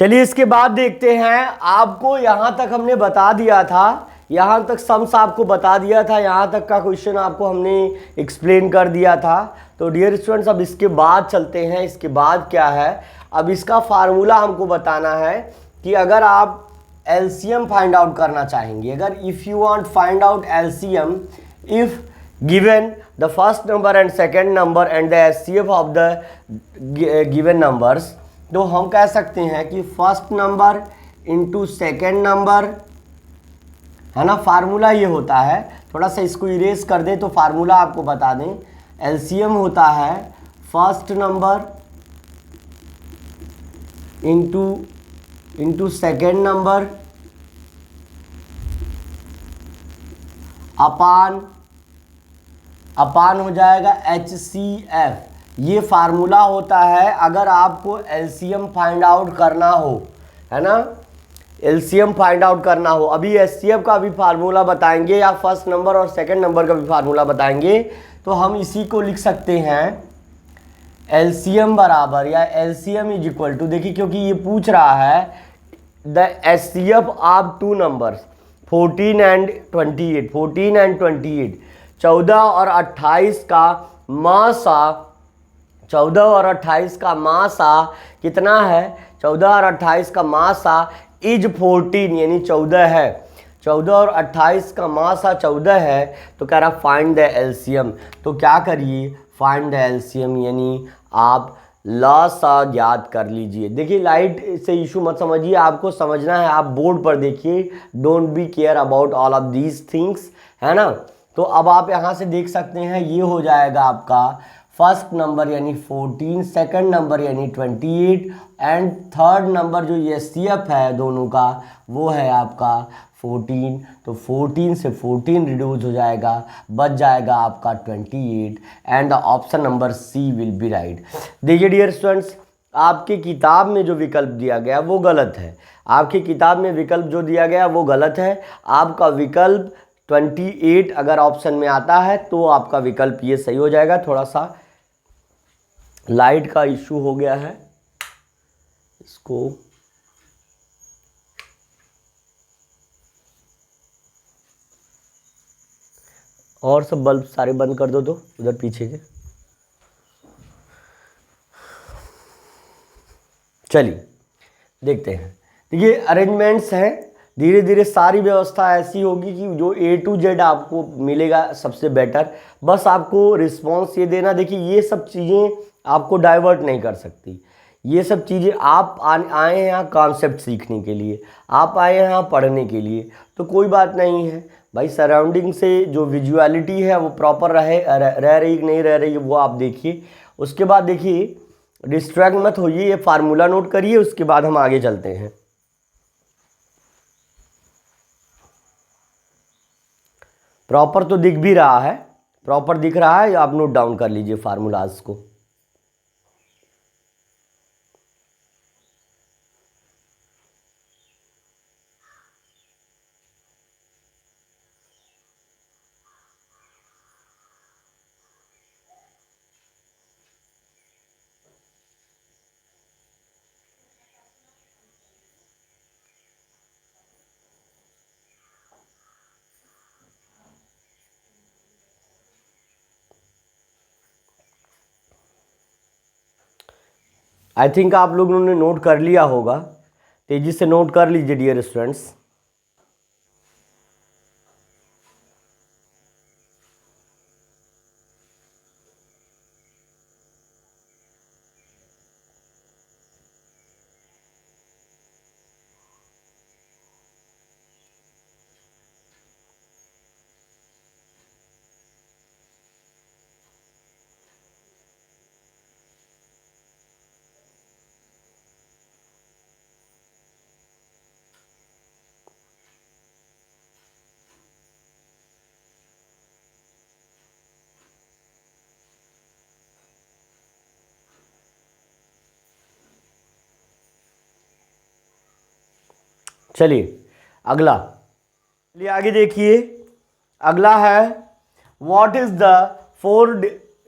चलिए इसके बाद देखते हैं, आपको यहाँ तक हमने बता दिया था, यहाँ तक सम्स आपको बता दिया था, यहाँ तक का क्वेश्चन आपको हमने एक्सप्लेन कर दिया था। तो डियर स्टूडेंट्स अब इसके बाद चलते हैं, इसके बाद क्या है, अब इसका फार्मूला हमको बताना है कि अगर आप एलसीएम फाइंड आउट करना चाहेंगे, अगर if you want find out LCM if given the first number and second number and the HCF of the given numbers, तो हम कह सकते हैं कि first number into second number, है ना। फार्मूला ये होता है, थोड़ा सा इसको इरेज कर दें तो फार्मूला आपको बता दें। एलसीएम होता है first number into second number upon हो जाएगा HCF। ये फार्मूला होता है अगर आपको एलसीएम फाइंड आउट करना हो, है ना, एलसीएम फाइंड आउट करना हो। अभी एचसीएफ का भी फार्मूला बताएंगे या फर्स्ट नंबर और सेकंड नंबर का भी फार्मूला बताएंगे। तो हम इसी को लिख सकते हैं एलसीएम बराबर या एलसीएम इज इक्वल टू, देखिए क्योंकि ये पूछ रहा है the HCF of two numbers 14 and 28, 14 and 28, 14 और 28 का मासा, 14 और 28 का मासा कितना है, 14 और 28 का मासा इज 14 यानी 14 है, 14 और 28 का मासा 14 है। तो कह रहा फाइंड द एलसीएम, तो क्या करिए फाइंड द एलसीएम यानी आप लसा ज्ञात कर लीजिए। देखिए लाइट से इशू मत समझिए, आपको समझना है, आप बोर्ड पर देखिए, don't be care about all of these things, है ना। तो अब आप यहाँ से देख सकते हैं ये हो जाएगा आपका फर्स्ट नंबर यानी 14, सेकंड नंबर यानी 28 एंड थर्ड नंबर जो एचसीएफ है दोनों का वो है आपका 14। तो 14 से 14 रिड्यूस हो जाएगा, बच जाएगा आपका 28 and the option number c will be right. देखिए डियर स्टूडेंट्स, आपकी किताब में जो विकल्प दिया गया वो गलत है, आपकी किताब में विकल्प जो दिया गया वो गलत है। आपका विकल्प 28 अगर ऑप्शन में आता है तो आपका विकल्प ये सही हो जाएगा। थोड़ा सा लाइट का इशू हो गया है, इसको और सब बल्ब सारे बंद कर दो, तो उधर पीछे के। चलिए देखते हैं, देखिए अरेंजमेंट्स हैं, धीरे धीरे सारी व्यवस्था ऐसी होगी कि जो A to Z आपको मिलेगा सबसे बेटर। बस आपको रिस्पॉन्स ये देना, देखिए ये सब चीज़ें आपको डाइवर्ट नहीं कर सकती, ये सब चीज़ें आप आए हैं यहाँ कॉन्सेप्ट सीखने के लिए, आप आए हैं यहाँ पढ़ने के लिए, तो कोई बात नहीं है भाई। सराउंडिंग से जो विजुअलिटी है वो प्रॉपर रह रही कि नहीं रह रही वो आप देखिए। उसके बाद देखिए डिस्ट्रैक्ट मत होइए, ये फार्मूला नोट करिए, उसके बाद हम आगे चलते हैं। प्रॉपर तो दिख भी रहा है, प्रॉपर दिख रहा है, आप नोट डाउन कर लीजिए फार्मूलाज को। आई थिंक आप लोगों ने नोट कर लिया होगा, तेजी से नोट कर लीजिए डियर स्टूडेंट्स। चलिए अगला, चलिए आगे देखिए, अगला है what is the 4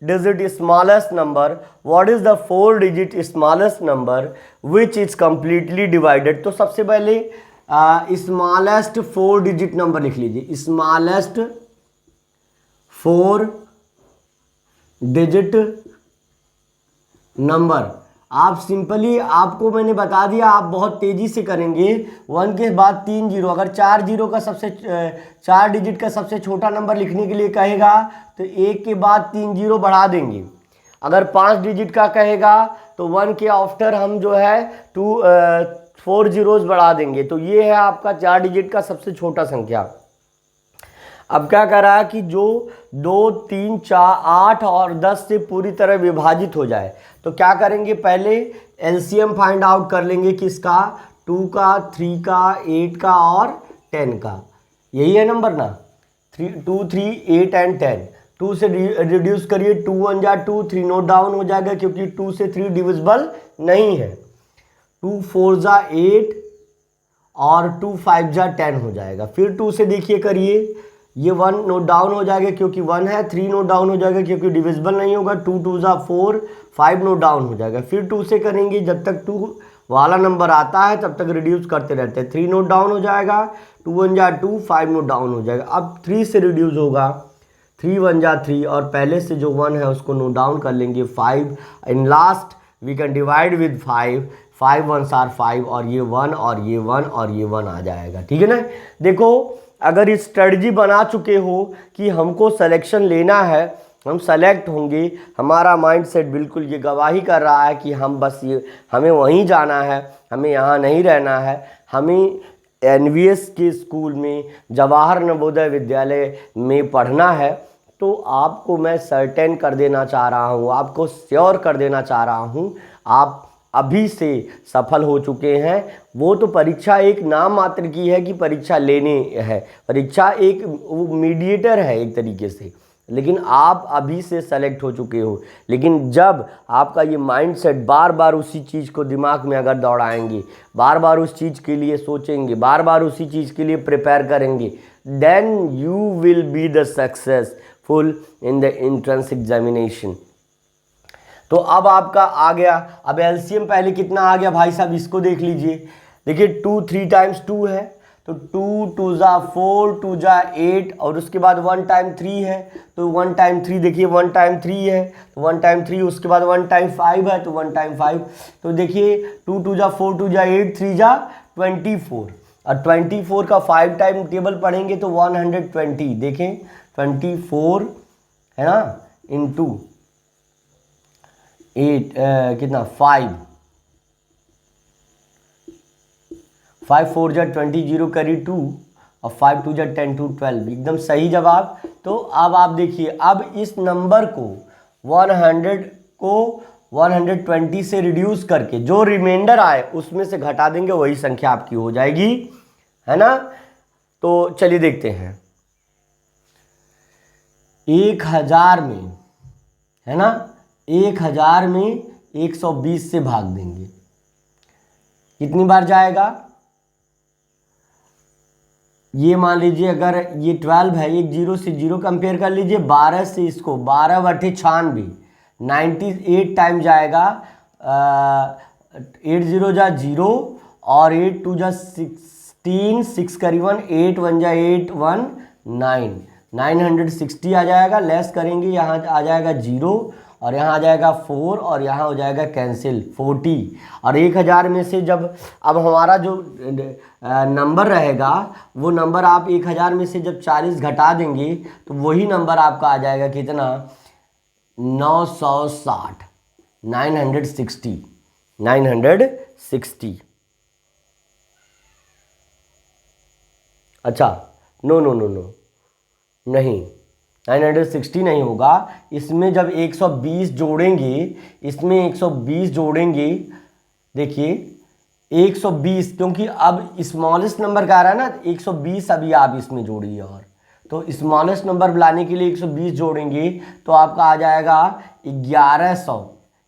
digit smallest number, what is the 4 digit smallest number which is completely divided। तो सबसे पहले स्मॉलेस्ट 4 डिजिट नंबर लिख लीजिए, स्मॉलेस्ट 4 डिजिट नंबर। आप सिंपली, आपको मैंने बता दिया, आप बहुत तेजी से करेंगे। 1 के बाद 3 जीरो, अगर 4 जीरो का 4 डिजिट का सबसे छोटा नंबर लिखने के लिए कहेगा तो 1 के बाद 3 जीरो बढ़ा देंगे। अगर 5 डिजिट का कहेगा तो 1 के आफ्टर हम जो है 4 जीरोज बढ़ा देंगे। तो ये है आपका 4 डिजिट का सबसे छोटा संख्या। अब क्या करा कि जो 2, 3, 4, 8 और 10 से पूरी तरह विभाजित हो जाए, तो क्या करेंगे, पहले एलसीएम फाइंड आउट कर लेंगे, किसका, 2 का, 3 का, 8 का और 10 का। यही है नंबर ना, 2, 3, 8 एंड 10। 2 से रिड्यूस करिए, 2 1 जा 2, 3 नोट डाउन हो जाएगा क्योंकि 2 से 3 डिविजिबल नहीं है। 2 4 जा 8 और 2 5 जा 10 हो जाएगा। फिर 2 से देखिए करिए, ये 1 नोट डाउन हो जाएगा क्योंकि 1 है, 3 नोट डाउन हो जाएगा क्योंकि डिविजिबल नहीं होगा, 2 2 जा 4, 5 नोट डाउन हो जाएगा। फिर 2 से करेंगे, जब तक 2 वाला नंबर आता है तब तक रिड्यूस करते रहते हैं। 3 नोट डाउन हो जाएगा, 2 1 जा 2, 5 नोट डाउन हो जाएगा। अब 3 से रिड्यूस होगा, 3 1 जा 3 और पहले से जो 1 है उसको नोट डाउन कर लेंगे, 5। In last we can divide with 5, 5 1s are 5 और ये 1 और ये 1 और ये 1 आ जाएगा। ठीक है ना। देखो, अगर इस स्ट्रेटजी बना चुके हो कि हमको सिलेक्शन लेना है, हम सेलेक्ट होंगे, हमारा माइंडसेट बिल्कुल ये गवाही कर रहा है कि हम बस ये, हमें वहीं जाना है, हमें यहाँ नहीं रहना है, हमें एनवीएस के स्कूल में, जवाहर नवोदय विद्यालय में पढ़ना है, तो आपको मैं सर्टेन कर देना चाह रहा हूँ, आपको श्योर कर देना चाह रहा हूँ, आप अभी से सफल हो चुके हैं। वो तो परीक्षा एक नाम मात्र की है कि परीक्षा लेने है, परीक्षा एक मीडिएटर है एक तरीके से, लेकिन आप अभी से सेलेक्ट हो चुके हो। लेकिन जब आपका ये माइंडसेट बार बार उसी चीज़ को दिमाग में अगर दौड़ाएंगे, बार बार उस चीज़ के लिए सोचेंगे, बार बार उसी चीज़ के लिए प्रिपेयर करेंगे, then you will be the successful in the entrance examination. तो अब आपका आ गया, अब एलसीएम पहले कितना आ गया भाई साहब, इसको देख लीजिए। देखिए 2 3 टाइम्स 2 है, तो 2 2 जा 4, 2 जा 8 और उसके बाद 1 टाइम 3 है, तो 1 टाइम 3, देखिए 1 टाइम 3 है तो 1 टाइम 3, उसके बाद 1 टाइम 5 है तो 1 टाइम 5। तो देखिए 2 2 जा 4, 2 जा 8, 3 जा 24 और 24 का 5 टाइम टेबल पढ़ेंगे तो 120। देखें 24 है ना इंटू 8 कितना 5 4 जा 20, 0 करी 2 और 5 2 जा 10, 2 12, एकदम सही जवाब। तो अब आप देखिए, अब इस नंबर को 100 को 120 से रिड्यूस करके जो रिमाइंडर आए उसमें से घटा देंगे, वही संख्या आपकी हो जाएगी, है ना। तो चलिए देखते हैं, 1000 में, है ना, 1000 में 120 से भाग देंगे, कितनी बार जाएगा, ये मान लीजिए अगर ये 12 है, एक 0 से 0 कंपेयर कर लीजिए, 12 से इसको 12 बटे 96, 98 टाइम जाएगा। 8 0 जा 0 और 8 2 जा 16, 6 करीबन 8 1 जा 8 1 9, 960 आ जाएगा। लेस करेंगे, यहाँ आ जाएगा 0 और यहाँ आ जाएगा 4 और यहाँ हो जाएगा कैंसिल 40। और 1000 में से जब अब हमारा जो नंबर रहेगा वो नंबर आप 1000 में से जब 40 घटा देंगे तो वही नंबर आपका आ जाएगा कितना, 960, 960, 960। अच्छा नो नो नो नो नहीं, 960 नहीं होगा, इसमें जब 120 जोड़ेंगे, इसमें 120 जोड़ेंगे, देखिए 120, क्योंकि अब स्मॉलेस्ट नंबर का आ रहा है ना, 120 अभी आप इसमें जोड़िए, और तो स्मॉलेस्ट नंबर लाने के लिए 120 जोड़ेंगे तो आपका आ जाएगा 1100,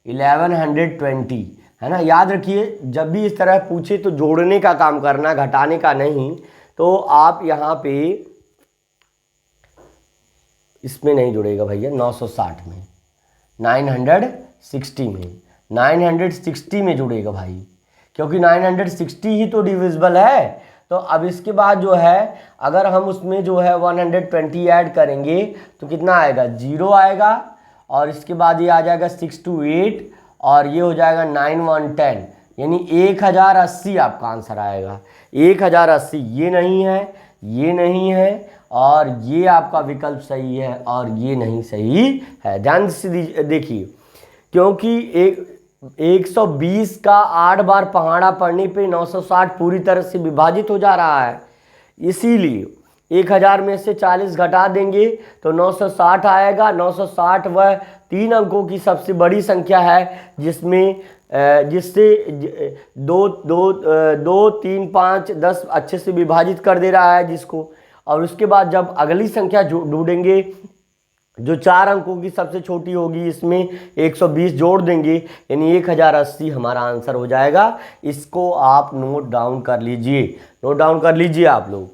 1120, है ना। याद रखिए, जब भी इस तरह पूछे तो जोड़ने का काम करना, घटाने का नहीं। तो आप यहाँ पे इसमें नहीं जुड़ेगा भैया, 960 में, 960 में, 960 में जुड़ेगा भाई, क्योंकि 960 ही तो डिविजिबल है। तो अब इसके बाद जो है अगर हम उसमें जो है 120 ऐड करेंगे तो कितना आएगा, 0 आएगा, और इसके बाद ये आ जाएगा 6 to 8, और ये हो जाएगा 9 1 10, यानी 1080 आपका आंसर आएगा। 1080 ये नहीं है, ये नहीं है, और ये आपका विकल्प सही है, और ये नहीं सही है। ध्यान से देखिए, क्योंकि 120 का 8 बार पहाड़ा पढ़ने पे 960 पूरी तरह से विभाजित हो जा रहा है, इसीलिए 1000 में से 40 घटा देंगे तो 960 आएगा। 960 वह 3 अंकों की सबसे बड़ी संख्या है जिसमें जिससे 2 2 2 3 5 10 अच्छे से विभाजित कर दे रहा है जिसको। और उसके बाद जब अगली संख्या ढूंढेंगे जो 4 अंकों की सबसे छोटी होगी, इसमें 120 जोड़ देंगे, यानी 1080 हमारा आंसर हो जाएगा। इसको आप नोट डाउन कर लीजिए, नोट डाउन कर लीजिए आप लोग।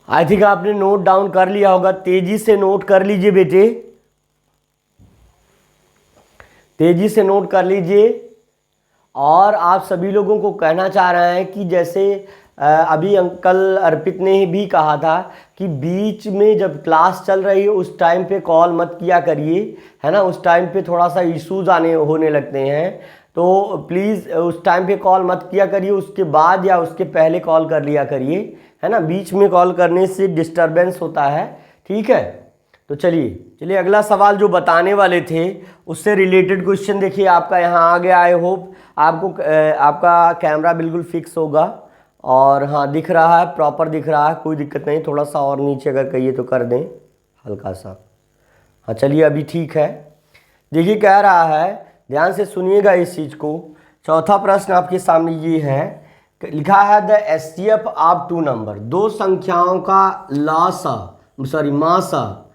आई थिंक आपने नोट डाउन कर लिया होगा, तेजी से नोट कर लीजिए बेटे, तेजी से नोट कर लीजिए। और आप सभी लोगों को कहना चाह रहे हैं कि जैसे अभी अंकल अर्पित ने भी कहा था कि बीच में जब क्लास चल रही है उस टाइम पे कॉल मत किया करिए, है ना, उस टाइम पे थोड़ा सा इश्यूज होने लगते हैं, तो प्लीज़ उस टाइम पे कॉल मत किया करिए, उसके बाद या उसके पहले कॉल कर लिया करिए, है ना, बीच में कॉल करने से डिस्टरबेंस होता है, ठीक है। तो चलिए अगला सवाल जो बताने वाले थे उससे रिलेटेड क्वेश्चन देखिए आपका यहाँ आ गया। आई होप आपको आपका कैमरा बिल्कुल फिक्स होगा, और हाँ दिख रहा है, प्रॉपर दिख रहा है, कोई दिक्कत नहीं। थोड़ा सा और नीचे अगर कहिए तो कर दें हल्का सा। हाँ चलिए अभी ठीक है। देखिए कह रहा है, ध्यान से सुनिएगा इस चीज़ को। चौथा प्रश्न आपके सामने ये है, लिखा है द एचसीएफ ऑफ 2 नंबर, 2 संख्याओं का मासा,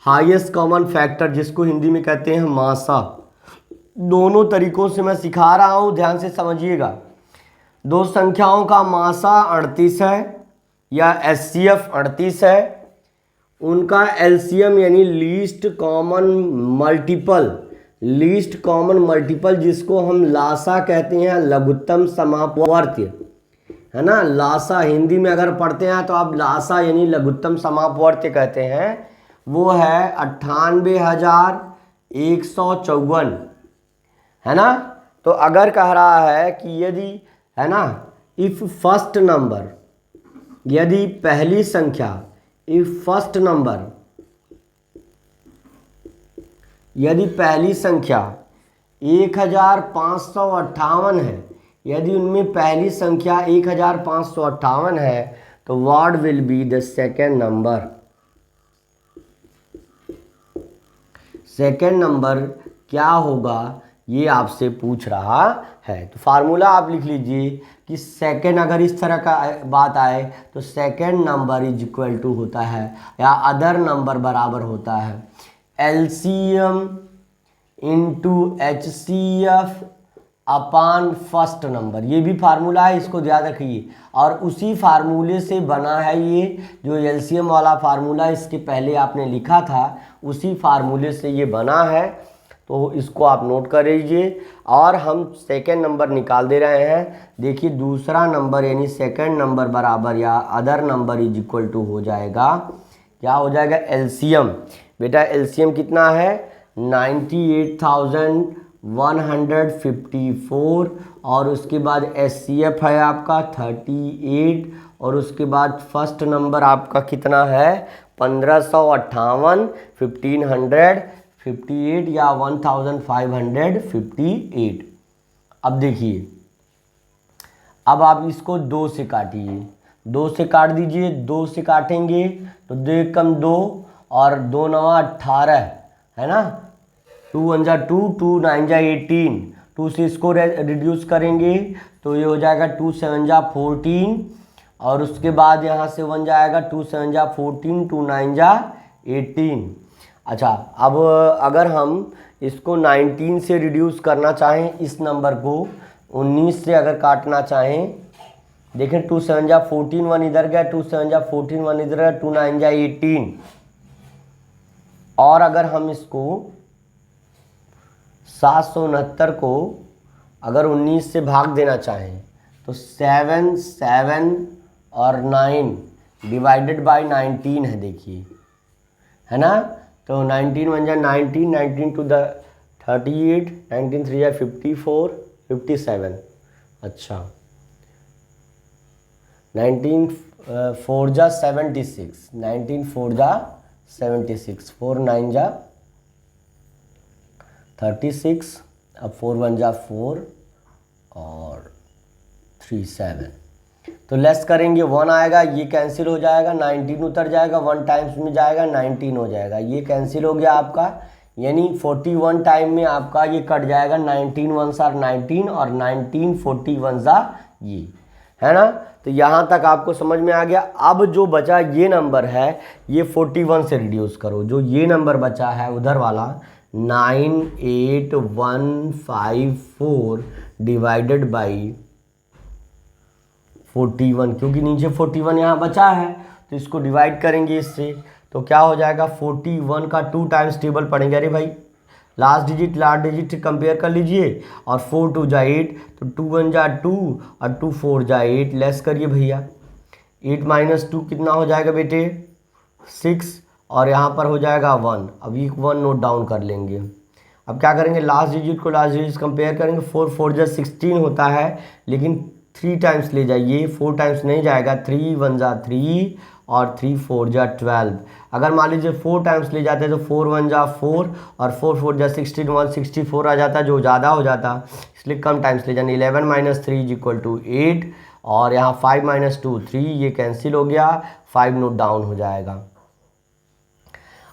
हाईएस्ट कॉमन फैक्टर जिसको हिंदी में कहते हैं मासा। दोनों तरीकों से मैं सिखा रहा हूँ, ध्यान से समझिएगा। 2 संख्याओं का मासा 38 है या एचसीएफ 38 है, उनका एलसीएम यानी लीस्ट कॉमन मल्टीपल जिसको हम लासा कहते हैं, लघुत्तम समापवर्त्य, है ना। लासा हिंदी में अगर पढ़ते हैं तो आप लासा यानी लघुत्तम समापवर्त्य कहते हैं, वो है 98,154, है ना। तो अगर कह रहा है कि यदि, है ना, इफ फर्स्ट नंबर, यदि पहली संख्या, यदि पहली संख्या 1558 है, यदि उनमें पहली संख्या 1558 है तो what will be the second number. Second number क्या होगा ये आपसे पूछ रहा है। तो फार्मूला आप लिख लीजिए कि सेकेंड, अगर इस तरह का बात आए तो second number is equal to होता है या अदर नंबर बराबर होता है LCM into HCF upon first number. ये भी फार्मूला है, इसको याद रखिए। और उसी फार्मूले से बना है ये जो एलसीएम वाला फार्मूला इसके पहले आपने लिखा था, उसी फार्मूले से ये बना है। तो इसको आप नोट कर लीजिए। और हम सेकेंड नंबर निकाल दे रहे हैं। देखिए दूसरा नंबर यानी सेकेंड नंबर बराबर या other number is equal to हो जाएगा, क्या हो जाएगा, एलसीएम। बेटा एलसीएम कितना है, 98,154 और उसके बाद एचसीएफ है आपका 38 और उसके बाद फर्स्ट नंबर आपका कितना है 1558, 1558 या 1558। अब देखिए, अब आप इसको 2 से काटिए, 2 से काट दीजिए। 2 से काटेंगे तो 2 कम 2 और 2 नवा 18 है ना, 2 1 जा 2, 2 9 जा 18, 2 से इसको रिड्यूस करेंगे तो ये हो जाएगा 2 7 जा 14 और उसके बाद यहाँ से 1 जाएगा 2 7 जा 14, 2 9 जा 18। अच्छा, अब अगर हम इसको 19 से रिड्यूस करना चाहें, इस नंबर को 19 से अगर काटना चाहें, देखें 2 7 जा 14, 1 इधर गया, 2 7 जा 14, 1 इधर गया, 2 9 जा 18। और अगर हम इसको 769 को अगर 19 से भाग देना चाहें तो 7 7 और 9 डिवाइडेड बाय 19 है, देखिए है ना। तो 19 1 जा 19, 19 टू द 38, 19 3 जा 54, 57। अच्छा 19 4 जा 76, 19 4 जा 76, 4 9 जा 36, अब 4 1 जा 4 और 3 7। तो लेस करेंगे 1 आएगा, ये कैंसिल हो जाएगा, 19 उतर जाएगा, 1 टाइम्स में जाएगा 19 हो जाएगा, ये कैंसिल हो गया आपका। यानी 41 टाइम में आपका ये कट जाएगा, 19 1 आर 19 और 19 41 आ ये, है ना। तो यहाँ तक आपको समझ में आ गया। अब जो बचा ये नंबर है, ये 41 से रिड्यूस करो, जो ये नंबर बचा है उधर वाला 98154 डिवाइडेड बाई 41, क्योंकि नीचे 41 यहाँ बचा है तो इसको डिवाइड करेंगे इससे, तो क्या हो जाएगा 41 का 2 टाइम्स टेबल पड़ेंगे। अरे भाई लास्ट डिजिट कंपेयर कर लीजिए, और 4 2 जा 8, तो 2 1 जा 2 और 2 4 जा 8, लेस करिए भैया, 8 माइनस 2 कितना हो जाएगा बेटे 6 और यहाँ पर हो जाएगा 1। अभी 1 नोट डाउन कर लेंगे। अब क्या करेंगे, लास्ट डिजिट को लास्ट डिजिट कंपेयर करेंगे, 4 4 जा 16 होता है, लेकिन 3 टाइम्स ले जाइए, 4 टाइम्स नहीं जाएगा, 3 1 जा 3 और 3 4 जा 12। अगर मान लीजिए 4 टाइम्स ले जाते तो 4 1 जा 4 और 4 4 जा 16, 164 आ जाता, जो ज़्यादा हो जाता, इसलिए कम टाइम्स ले जाने। 11 माइनस 3 इज इक्वल टू 8 और यहाँ 5 माइनस 2 3, ये कैंसिल हो गया, 5 नोट डाउन हो जाएगा।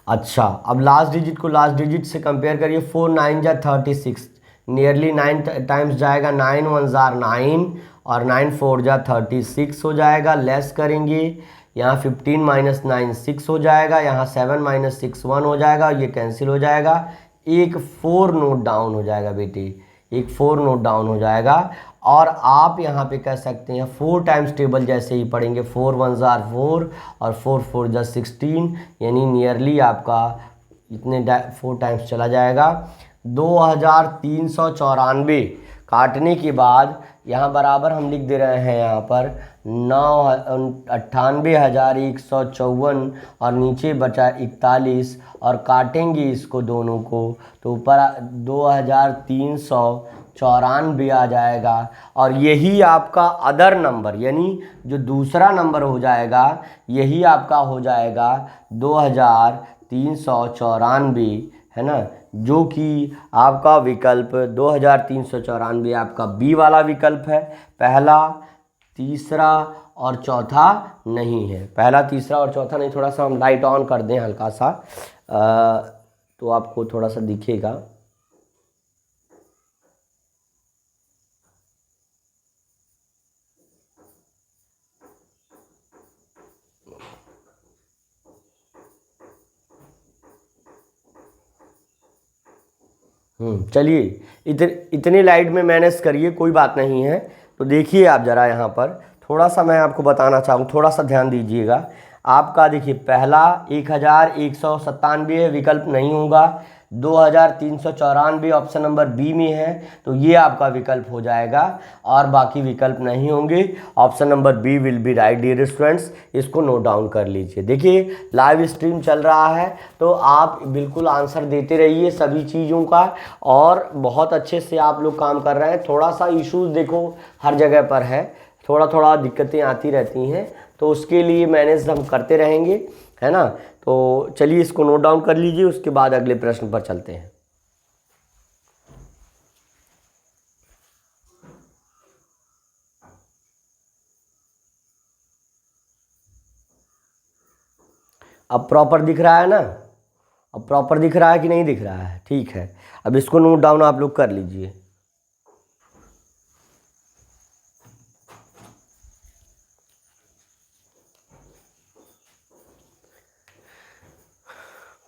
अच्छा, अब लास्ट डिजिट को लास्ट डिजिट से कंपेयर करिए, 4 9 जा 36, नियरली 9 टाइम्स जाएगा, 9 1 जार 9 और 9 4 जा 36 हो जाएगा, लेस करेंगे, यहाँ 15 माइनस 9 6 हो जाएगा, यहाँ 7 माइनस 6 1 हो जाएगा, ये कैंसिल हो जाएगा, एक 4 नोट डाउन हो जाएगा बेटे, एक 4 नोट डाउन हो जाएगा। और आप यहाँ पे कह सकते हैं 4 टाइम्स टेबल जैसे ही पढ़ेंगे, 4 1 जार 4 और 4 4 जा 16, यानी नियरली आपका इतने 4 टाइम्स चला जाएगा। 2394 काटने के बाद यहाँ बराबर हम लिख दे रहे हैं यहाँ पर 98,154 और नीचे बचा 41 और काटेंगे इसको दोनों को तो ऊपर 2394 आ जाएगा। और यही आपका अदर नंबर यानी जो दूसरा नंबर हो जाएगा यही आपका हो जाएगा 2394, है ना, जो कि आपका विकल्प 2394 आपका बी वाला विकल्प है। पहला तीसरा और चौथा नहीं है, पहला तीसरा और चौथा नहीं। थोड़ा सा हम लाइट ऑन कर दें हल्का सा तो आपको थोड़ा सा दिखेगा। चलिए इतने लाइट में मैनेज करिए, कोई बात नहीं है। तो देखिए आप ज़रा यहाँ पर थोड़ा सा मैं आपको बताना चाहूँ, थोड़ा सा ध्यान दीजिएगा। आपका देखिए पहला 1197 है, विकल्प नहीं होगा। 2394 ऑप्शन नंबर बी में है, तो ये आपका विकल्प हो जाएगा और बाकी विकल्प नहीं होंगे। Option number b will be right dear students, इसको नोट डाउन कर लीजिए। देखिए लाइव स्ट्रीम चल रहा है तो आप बिल्कुल आंसर देते रहिए सभी चीज़ों का, और बहुत अच्छे से आप लोग काम कर रहे हैं। थोड़ा सा इश्यूज देखो हर जगह पर है, थोड़ा थोड़ा दिक्कतें आती रहती हैं, तो उसके लिए मैनेज हम करते रहेंगे, है ना। तो चलिए इसको नोट डाउन कर लीजिए, उसके बाद अगले प्रश्न पर चलते हैं। अब प्रॉपर दिख रहा है ना, अब प्रॉपर दिख रहा है कि नहीं दिख रहा है? ठीक है, अब इसको नोट डाउन आप लोग कर लीजिए।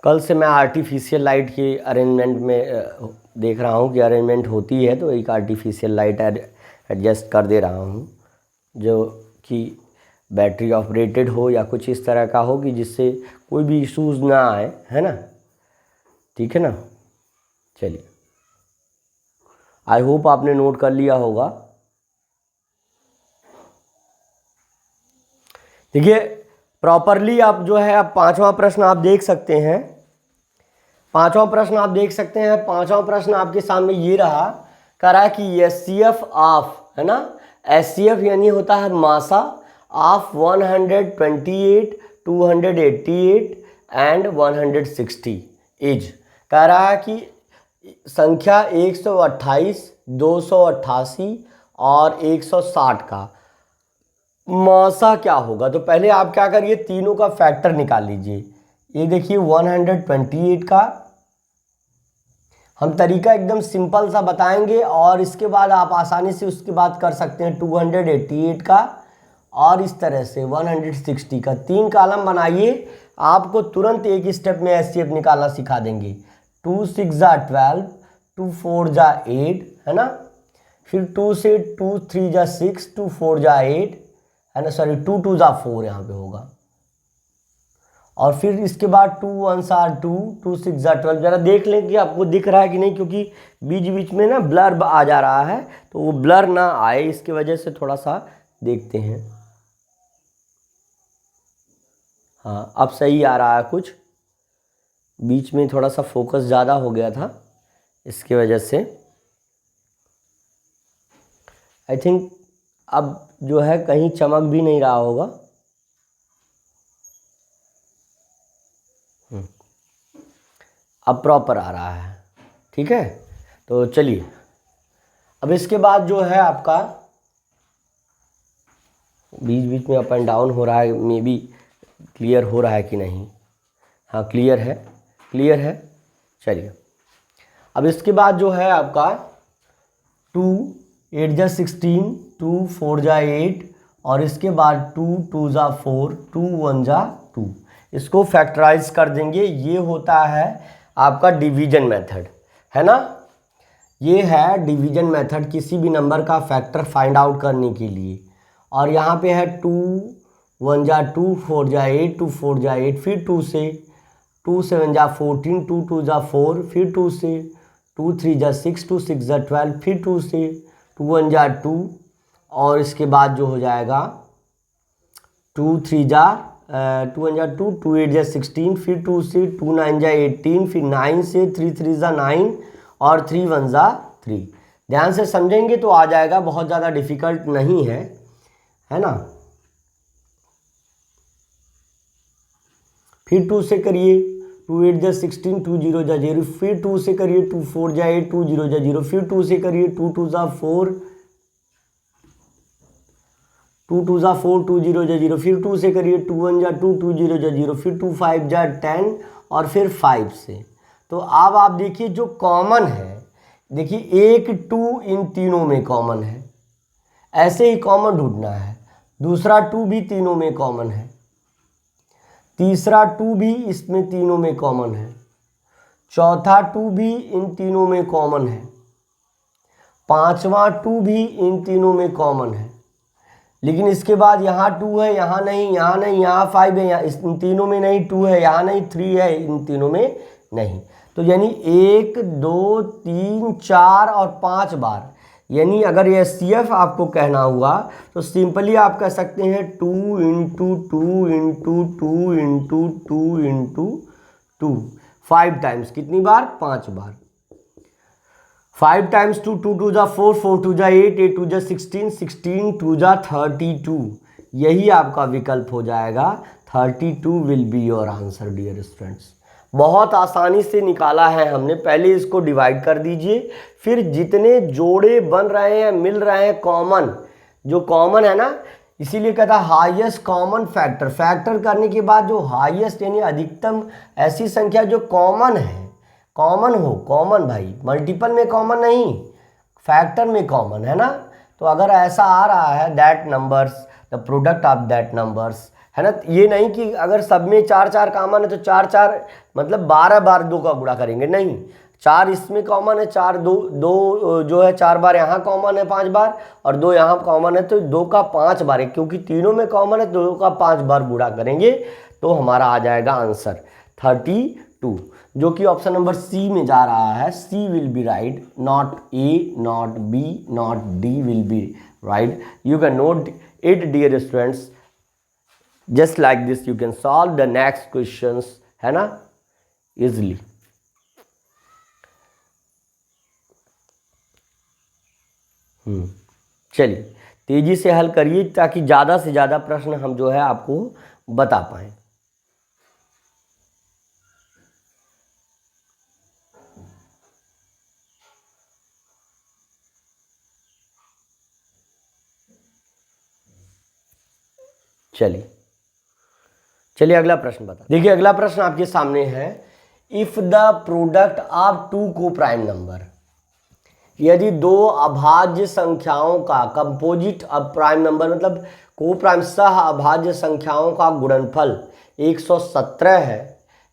कल से मैं आर्टिफिशियल लाइट के अरेंजमेंट में देख रहा हूँ कि अरेंजमेंट होती है, तो एक आर्टिफिशियल लाइट एडजस्ट कर दे रहा हूँ जो कि बैटरी ऑपरेटेड हो या कुछ इस तरह का हो कि जिससे कोई भी इश्यूज ना आए, है ना। ठीक है ना, चलिए आई होप आपने नोट कर लिया होगा। देखिए प्रॉपरली आप जो है, आप पांचवा प्रश्न आप देख सकते हैं, पांचवा प्रश्न आप देख सकते हैं। पांचवा प्रश्न आपके सामने ये रहा, कह रहा है कि एचसीएफ ऑफ, है ना, एचसीएफ यानी होता है मासा ऑफ 128, 288 एंड 160 इज। कह रहा है कि संख्या 128, 288 और 160 का मासा क्या होगा। तो पहले आप क्या करिए, तीनों का फैक्टर निकाल लीजिए। ये देखिए 128 का हम तरीका एकदम सिंपल सा बताएंगे, और इसके बाद आप आसानी से उसके बाद कर सकते हैं 288 का, और इस तरह से 160 का। 3 कॉलम बनाइए, आपको तुरंत एक स्टेप में एचसीएफ निकालना सिखा देंगे। 2 6 जा 12, 2 4 जा 8, है ना, फिर 2 से 2 3 जा 6, 2 4 जा 8, है ना, सॉरी 2 2 जा 4 यहाँ पे होगा, और फिर इसके बाद 2 1 जा 2, 2 6 जा 12। जरा देख लें कि आपको दिख रहा है कि नहीं, क्योंकि बीच बीच में ना ब्लर आ जा रहा है, तो वो ब्लर ना आए इसकी वजह से थोड़ा सा देखते हैं। हाँ अब सही आ रहा है, कुछ बीच में थोड़ा सा फोकस ज़्यादा हो गया था, इसकी वजह से आई थिंक अब जो है कहीं चमक भी नहीं रहा होगा। अब प्रॉपर आ रहा है, ठीक है। तो चलिए अब इसके बाद जो है आपका बीच बीच में अप एंड डाउन हो रहा है, मे बी क्लियर हो रहा है कि नहीं। हाँ क्लियर है, क्लियर है। चलिए अब इसके बाद जो है आपका 2 8 जा 16, 2 4 जा 8, और इसके बाद 2 2 जा 4, 2 1 जा 2, इसको फैक्टराइज कर देंगे। ये होता है आपका डिवीजन मेथड, है ना। ये है डिवीजन मेथड, किसी भी नंबर का फैक्टर फाइंड आउट करने के लिए। और यहाँ पे है 2 1 जा 2, 4 जा 8, 2 4 जा 8, फिर 2 से 2 7 जा 14, 2 2 जा 4, फिर 2 से 2 3 जा 6, 2 6 जा 12, फिर 2 से 2 1 जा 2, और इसके बाद जो हो जाएगा 2 3 जा 2 1 जा 2, 2 8 जा 16, फिर 2 से 2 9 जा 18, फिर 9 से 3 3 जा 9, और 3 1 जा 3। ध्यान से समझेंगे तो आ जाएगा, बहुत ज़्यादा डिफिकल्ट नहीं है, है ना। फिर 2 से करिए 2 8 जा 16, 2 0 जा 0, फिर 2 से करिए 2 4 जा 8, 2 0 जा 0, फिर 2 से करिए 2 2 जा 4, 2 2 जा 4, 2 0 जा 0, फिर 2 से करिए 2 1 जा 2, 2 0 जा 0, फिर 2 5 जा 10, और फिर 5 से। तो अब आप देखिए जो कॉमन है, देखिए एक 2 इन तीनों में कॉमन है, ऐसे ही कॉमन ढूंढना है। दूसरा 2 भी तीनों में कॉमन है, तीसरा 2 भी इसमें तीनों में कॉमन है, चौथा 2 भी इन तीनों में कॉमन है, पांचवा 2 भी इन तीनों में कॉमन है। लेकिन इसके बाद यहाँ 2 है, यहाँ नहीं, यहाँ नहीं, यहाँ 5 है, यहाँ इन तीनों में नहीं 2 है, यहाँ नहीं 3 है, इन तीनों में नहीं। तो यानी 1 2 3 4 और 5 बार, यानी अगर ये एचसीएफ आपको कहना हुआ तो सिंपली आप कह सकते हैं 2 into 2 into 2 into 2 into 2, 5 times, कितनी बार? 5 बार। 5 टाइम्स 2, 2 टू जा 4, 4 टू जा 8, 8 टू जा 16, 16 टू जा 32, यही आपका विकल्प हो जाएगा। 32 will be your answer dear students. बहुत आसानी से निकाला है हमने। पहले इसको डिवाइड कर दीजिए, फिर जितने जोड़े बन रहे हैं, मिल रहे हैं कॉमन, जो कॉमन है ना, इसीलिए कहता है हाईएस्ट कॉमन फैक्टर। फैक्टर करने के बाद जो हाईएस्ट यानी अधिकतम ऐसी संख्या जो कॉमन है, कॉमन हो, कॉमन भाई, मल्टीपल में कॉमन नहीं, फैक्टर में कॉमन है ना। तो अगर ऐसा आ रहा है that numbers the product of that numbers, है ना, ये नहीं कि अगर सब में 4 4 कॉमन है तो 4 4 मतलब 12 बार 2 का गुणा करेंगे, नहीं, 4 इसमें कॉमन है, 4 2 जो है 4 बार यहाँ कॉमन है 5 बार, और 2 यहाँ कॉमन है तो 2 का 5 बार है, क्योंकि तीनों में कॉमन है 2 का 5 बार गुणा करेंगे तो हमारा आ जाएगा आंसर 32, जो कि ऑप्शन नंबर सी में जा रहा है। C will be right, not A, not B, not D will be right. You can note it dear students, just like this you can solve the next questions, है ना, easily. चलिए तेजी से हल करिए ताकि ज़्यादा से ज़्यादा प्रश्न हम जो है आपको बता पाएँ। चलिए अगला प्रश्न बता। देखिए अगला प्रश्न आपके सामने है, इफ द प्रोडक्ट ऑफ 2 को प्राइम नंबर, यदि 2 अभाज्य संख्याओं का कंपोजिट अब प्राइम नंबर मतलब को प्राइम सह अभाज्य संख्याओं का गुणनफल 117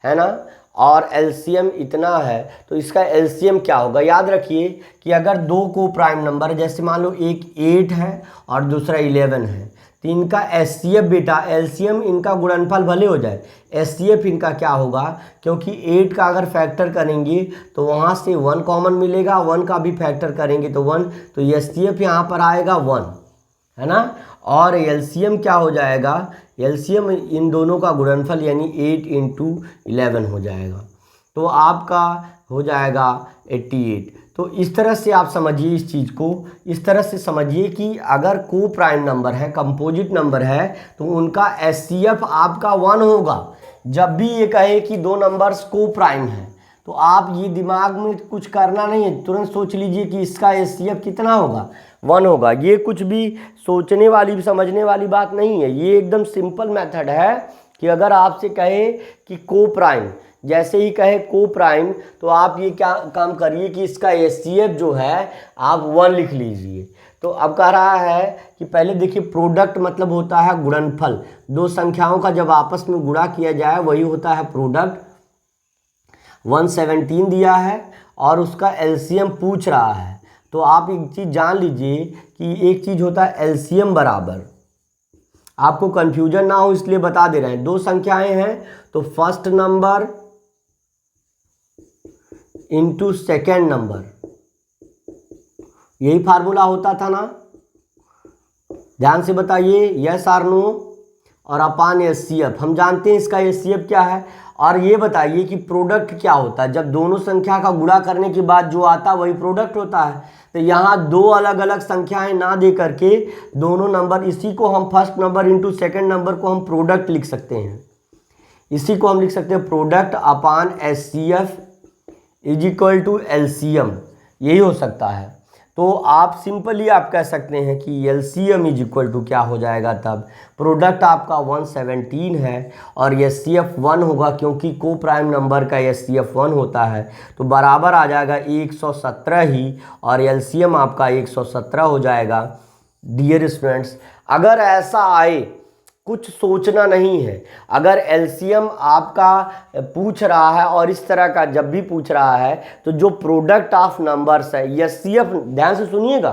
है ना, और एलसीएम इतना है, तो इसका एलसीएम क्या होगा? याद रखिए कि अगर 2 को प्राइम नंबर, जैसे मान लो एक 8 है और दूसरा 11 है, तो इनका एचसीएफ बेटा, एलसीएम इनका गुणनफल भले हो जाए, एचसीएफ इनका क्या होगा, क्योंकि 8 का अगर फैक्टर करेंगे तो वहाँ से 1 कॉमन मिलेगा, 1 का भी फैक्टर करेंगे तो 1, तो एचसीएफ यहाँ पर आएगा 1, है ना। और एलसीएम क्या हो जाएगा? एलसीएम इन दोनों का गुणनफल यानी 8 इंटू 11 हो जाएगा, तो आपका हो जाएगा 88। तो इस तरह से आप समझिए इस चीज़ को, इस तरह से समझिए कि अगर को प्राइम नंबर है, कंपोजिट नंबर है, तो उनका एचसीएफ आपका 1 होगा। जब भी ये कहे कि 2 नंबर्स को प्राइम है, तो आप ये दिमाग में कुछ करना नहीं है, तुरंत सोच लीजिए कि इसका एचसीएफ कितना होगा, 1 होगा। ये कुछ भी सोचने वाली समझने वाली बात नहीं है, ये एकदम सिंपल मेथड है कि अगर आपसे कहे कि को प्राइम, जैसे ही कहे को प्राइम, तो आप ये क्या काम करिए कि इसका एचसीएफ जो है आप 1 लिख लीजिए। तो अब कह रहा है कि पहले देखिए प्रोडक्ट मतलब होता है गुणनफल, 2 संख्याओं का जब आपस में गुणा किया जाए वही होता है प्रोडक्ट। 117 दिया है और उसका एलसीएम पूछ रहा है, तो आप एक चीज़ जान लीजिए कि एक चीज़ होता है एलसीएम बराबर, आपको कन्फ्यूजन ना हो इसलिए बता दे रहे हैं, 2 संख्याएं हैं तो first number into second number, यही फार्मूला होता था ना, ध्यान से बताइए, यस आर नो, और अपान एचसीएफ, हम जानते हैं इसका एचसीएफ क्या है। और ये बताइए कि प्रोडक्ट क्या होता है, जब दोनों संख्या का गुणा करने के बाद जो आता है वही प्रोडक्ट होता है। तो यहाँ 2 अलग अलग संख्याएं ना दे करके दोनों नंबर, इसी को हम first number into second number को हम प्रोडक्ट लिख सकते हैं, इसी को हम लिख सकते हैं product upon HCF is equal to LCM, यही हो सकता है। तो आप सिंपली आप कह सकते हैं कि एलसीएम इज इक्वल टू क्या हो जाएगा, तब प्रोडक्ट आपका 117 है और एचसीएफ 1 होगा, क्योंकि को प्राइम नंबर का एचसीएफ 1 होता है, तो बराबर आ जाएगा 117 ही, और एलसीएम आपका 117 हो जाएगा। डियर स्टूडेंट्स, अगर ऐसा आए, कुछ सोचना नहीं है, अगर एलसीएम आपका पूछ रहा है और इस तरह का जब भी पूछ रहा है, तो जो प्रोडक्ट ऑफ नंबर्स है, एचसीएफ, ध्यान से सुनिएगा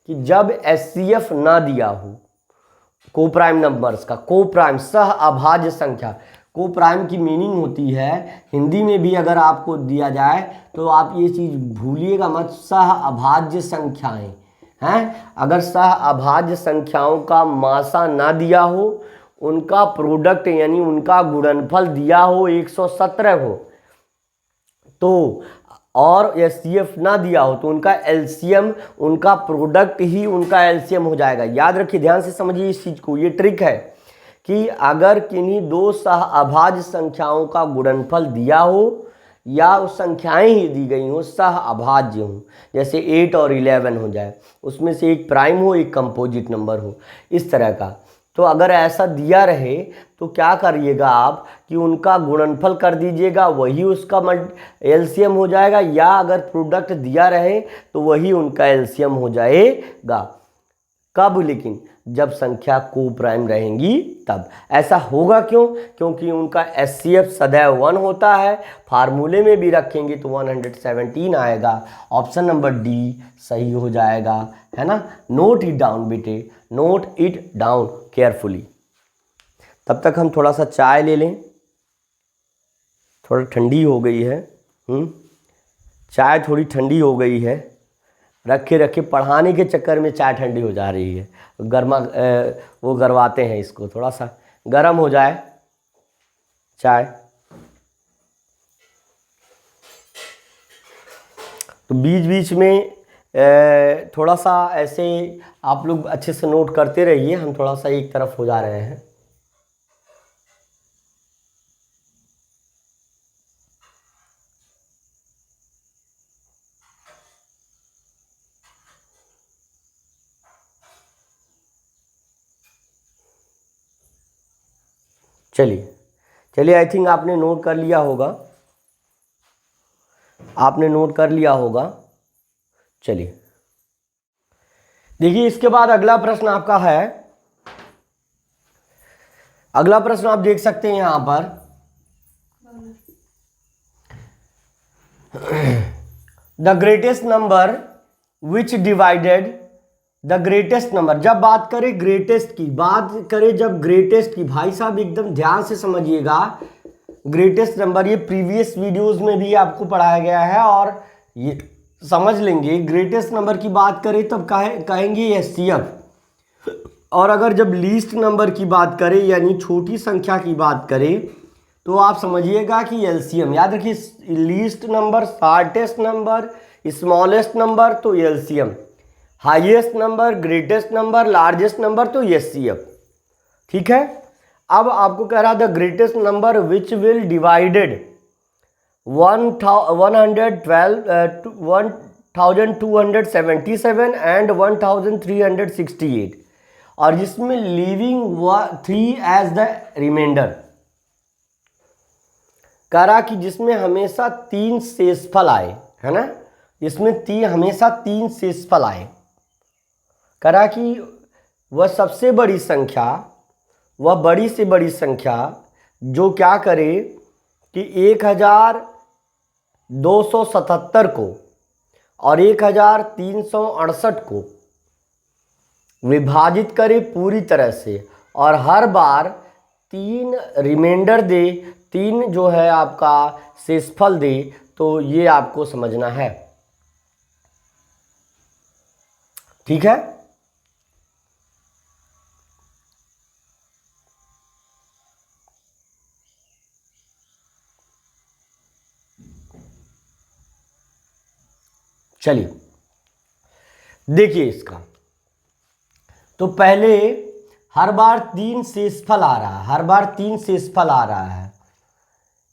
कि जब एचसीएफ ना दिया हो को प्राइम नंबर्स का, को प्राइम सह अभाज्य संख्या, को प्राइम की मीनिंग होती है, हिंदी में भी अगर आपको दिया जाए तो आप ये चीज़ भूलिएगा मत, सह अभाज्य संख्याएं हैं। अगर सह अभाज्य संख्याओं का मासा ना दिया हो, उनका प्रोडक्ट यानी उनका गुणनफल दिया हो 117 हो तो, और एचसीएफ ना दिया हो तो उनका एलसीएम, उनका प्रोडक्ट ही उनका एलसीएम हो जाएगा। याद रखिए, ध्यान से समझिए इस चीज़ को, ये ट्रिक है कि अगर किन्हीं दो सह अभाज्य संख्याओं का गुणनफल दिया हो या उस संख्याएं ही दी गई हो, सह अभाज्य हो, जैसे 8 और 11 हो जाए, उसमें से एक प्राइम हो एक कंपोजिट नंबर हो, इस तरह का, तो अगर ऐसा दिया रहे तो क्या करिएगा आप कि उनका गुणनफल कर दीजिएगा, वही उसका एलसीएम हो जाएगा, या अगर प्रोडक्ट दिया रहे तो वही उनका एलसीएम हो जाएगा। कब? लेकिन जब संख्या को प्राइम रहेंगी तब। ऐसा होगा क्यों? क्योंकि उनका एचसीएफ सदैव 1 होता है। फार्मूले में भी रखेंगे तो 117 आएगा। ऑप्शन नंबर डी सही हो जाएगा, है ना। नोट इट डाउन बेटे, नोट इट डाउन केयरफुली। तब तक हम थोड़ा सा चाय ले लें, थोड़ा ठंडी हो गई है। चाय थोड़ी ठंडी हो गई है, रखे रखे पढ़ाने के चक्कर में चाय ठंडी हो जा रही है। गर्मा वो गरवाते हैं इसको, थोड़ा सा गर्म हो जाए चाय। तो बीच बीच में थोड़ा सा ऐसे आप लोग अच्छे से नोट करते रहिए, हम थोड़ा सा एक तरफ हो जा रहे हैं। चलिए आई थिंक आपने नोट कर लिया होगा, आपने नोट कर लिया होगा। चलिए देखिए, इसके बाद अगला प्रश्न आपका है। अगला प्रश्न आप देख सकते हैं यहां पर, the greatest number which divided the greatest number. जब बात करें ग्रेटेस्ट की, बात करें जब ग्रेटेस्ट की, भाई साहब एकदम ध्यान से समझिएगा। ग्रेटेस्ट नंबर ये प्रीवियस वीडियोस में भी आपको पढ़ाया गया है और ये समझ लेंगे। ग्रेटेस्ट नंबर की बात करें तब कहेंगे एचसीएफ, और अगर जब लीस्ट नंबर की बात करें यानी छोटी संख्या की बात करें तो आप समझिएगा कि एलसीएम। याद रखिए, least number, shortest number, smallest number तो LCM, highest number, greatest number, largest number तो एचसीएफ। ठीक है। अब आपको कह रहा the greatest number which will divided 1277 and 1368, और जिसमें लिविंग 3 एज द रिमाइंडर। कह रहा कि जिसमें हमेशा 3 शेषफल आए, है ना, इसमें हमेशा 3 शेषफल आए। कह रहा कि वह सबसे बड़ी संख्या, वह बड़ी से बड़ी संख्या जो क्या करे कि 1277 को और 1368 को विभाजित करे पूरी तरह से, और हर बार 3 रिमाइंडर दे, 3 जो है आपका शेषफल दे। तो ये आपको समझना है। ठीक है। चलिए देखिए इसका, तो पहले हर बार 3 शेषफल आ रहा है, हर बार 3 शेषफल आ रहा है।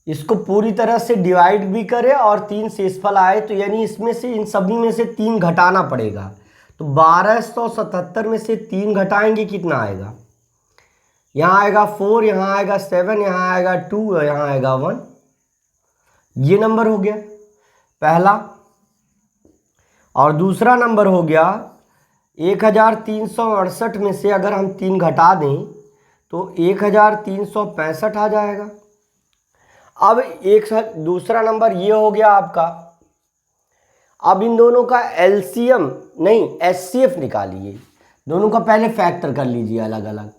इसको पूरी तरह से डिवाइड भी करे और 3 शेषफल आए तो यानी इसमें से, इन सभी में से 3 घटाना पड़ेगा। तो 1277 में से 3 घटाएंगे कितना आएगा? यहाँ आएगा 4, यहाँ आएगा 7, यहाँ आएगा 2, यहाँ आएगा 1। ये नंबर हो गया पहला। और दूसरा नंबर हो गया 1368 में से अगर हम 3 घटा दें तो 1365 आ जाएगा। अब दूसरा नंबर ये हो गया आपका। अब इन दोनों का एलसीएम नहीं एचसीएफ निकालिए, दोनों का पहले फैक्टर कर लीजिए अलग अलग।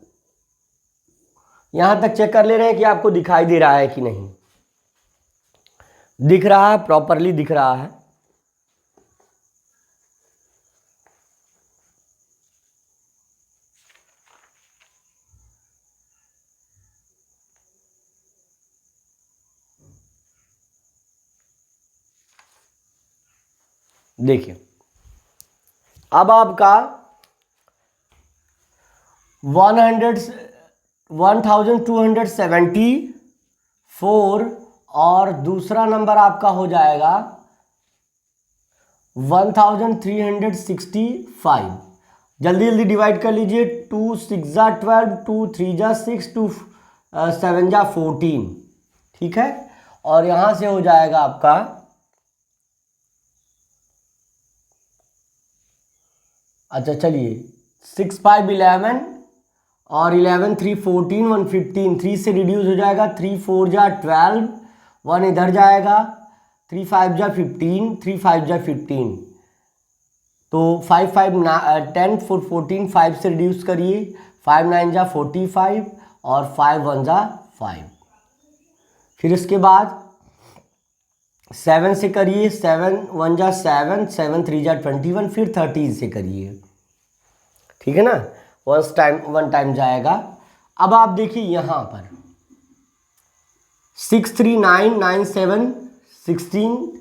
यहां तक चेक कर ले रहे हैं कि आपको दिखाई दे रहा है कि नहीं। दिख रहा है, प्रॉपरली दिख रहा है। देखिए अब आपका 1274 और दूसरा नंबर आपका हो जाएगा 1365। जल्दी जल्दी डिवाइड कर लीजिए। 2 6 जा 12, 2 3 जा 6, 2 7 जा 14। ठीक है, और यहां से हो जाएगा आपका अच्छा चलिए 6 5 11 और 11 3 14 115। 3 से रिड्यूस हो जाएगा। 3 4 जा 12, 1 इधर जाएगा। 3 5 जा 15, 3 5 जा 15। तो 5 5 10 4 14, 5 से रिड्यूस करिए। 5 9 जा 45 और 5 1 जा 5। फिर इसके बाद 7 से करिए। 7 1 जा 7, 7 3 जा 21। फिर 13 से करिए। ठीक है ना, वन टाइम जाएगा। अब आप देखिए यहां पर 6 3 9 9 7 16।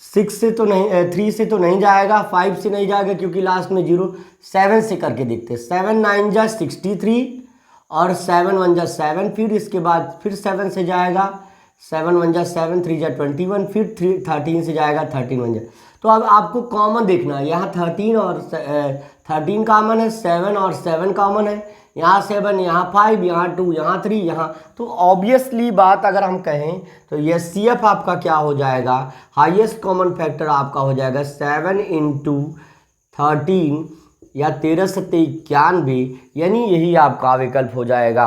6 से तो नहीं, 3 से तो नहीं जाएगा, 5 से नहीं जाएगा क्योंकि लास्ट में 0। 7 से करके देखते हैं। 7 9 जा 63 और 7 1 जा 7। फिर इसके बाद फिर 7 से जाएगा। 7 1 जा 7, 3 जा 21। फिर 13 से जाएगा। 13 1 जा। तो अब आपको कॉमन देखना है। यहाँ 13 और 13 कॉमन है, 7 और 7 कॉमन है। यहाँ 7, यहाँ 5, यहाँ 2, यहाँ 3, यहाँ। तो ऑब्वियसली बात अगर हम कहें तो ये HCF आपका क्या हो जाएगा, हाईएस्ट कॉमन फैक्टर आपका हो जाएगा 7 × 13 या 13 7 91, यानी यही आपका विकल्प हो जाएगा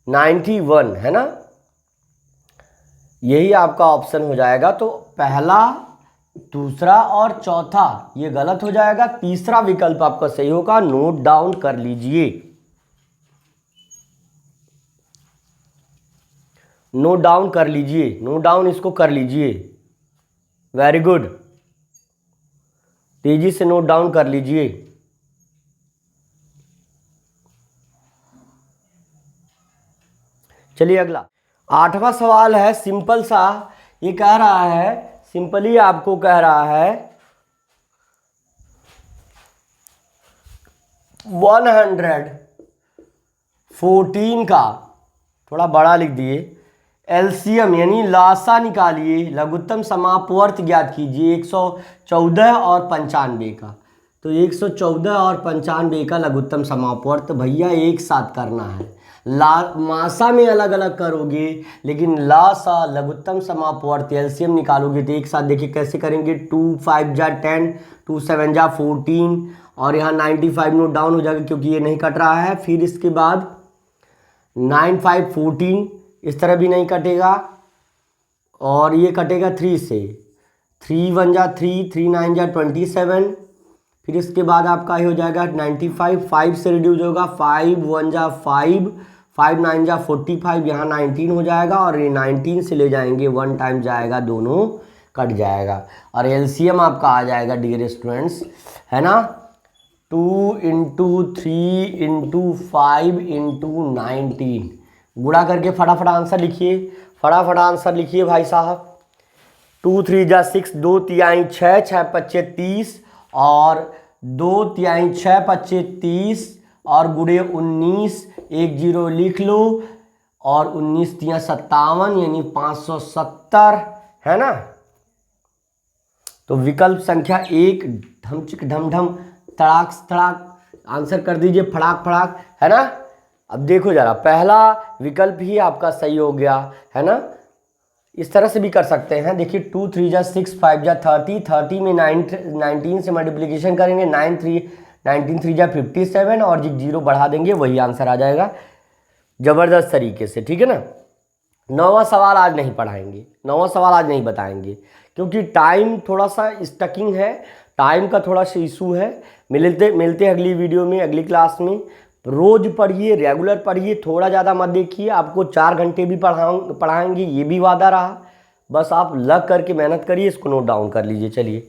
91, है ना। यही आपका ऑप्शन हो जाएगा। तो पहला, दूसरा और चौथा ये गलत हो जाएगा। तीसरा विकल्प आपका सही होगा। नोट डाउन कर लीजिए, नोट डाउन कर लीजिए, नोट डाउन इसको कर लीजिए। वेरी गुड, तेजी से नोट डाउन कर लीजिए। चलिए अगला 8वां सवाल है, सिंपल सा। ये कह रहा है, सिंपली आपको कह रहा है 114 का, थोड़ा बड़ा लिख दिए, एलसीएम यानी लासा निकालिए, लघुत्तम समापवर्त ज्ञात कीजिए 114 और 95 का। तो 114 और 95 का लघुत्तम समापवर्त भैया एक साथ करना है। मासा में अलग अलग करोगे, लेकिन लासा लघुत्तम समापवर्त एलसीएम निकालोगे तो एक साथ। देखिए कैसे करेंगे। 2 5 जा 10, 2 7 जा 14 और यहाँ 95 नोट डाउन हो जाएगा क्योंकि ये नहीं कट रहा है। फिर इसके बाद 9 5 14, इस तरह भी नहीं कटेगा और ये कटेगा 3 से। 3 1 जा 3, 3 9 जा 27। फिर इसके बाद आपका ये हो जाएगा 95, 5 से रिड्यूस होगा। 5 1 जा 5, 5 9 जा 45, यहाँ 19 हो जाएगा और ये 19 से ले जाएंगे 1 टाइम जाएगा, दोनों कट जाएगा और एलसीएम आपका आ जाएगा डियर स्टूडेंट्स, है ना, 2 × 3 × 5 × 19। गुणा करके फटाफट आंसर लिखिए, फटाफट आंसर लिखिए भाई साहब। 2 3 जा 6, 2 तिहाई 6, 6 पच्चे 30 और 2 तिहाई 6 पच्चे 30 और गुणे 19, 1 0 लिख लो और 19 तिया 57 यानी 570, है ना। तो विकल्प संख्या 1 धमचिक ढमढम तड़ाक तड़ाक आंसर कर दीजिए, फड़ाक फड़ाक, है ना। अब देखो जरा, पहला विकल्प ही आपका सही हो गया, है ना। इस तरह से भी कर सकते हैं। देखिए 2 3 जा 6, 5 जा 30, 30 में 19 से मल्टीप्लिकेशन करेंगे, 19 3 जा 57 और 0 बढ़ा देंगे, वही आंसर आ जाएगा ज़बरदस्त तरीके से, ठीक है ना। 9वां सवाल आज नहीं पढ़ाएंगे, 9वां सवाल आज नहीं बताएंगे क्योंकि टाइम थोड़ा सा स्टकिंग है, टाइम का थोड़ा सा इशू है। मिलते अगली वीडियो में, अगली क्लास में। रोज पढ़िए, रेगुलर पढ़िए, थोड़ा ज़्यादा मत देखिए। आपको 4 घंटे भी पढ़ाएंगे, ये भी वादा रहा। बस आप लग करके मेहनत करिए, इसको नोट डाउन कर लीजिए। चलिए।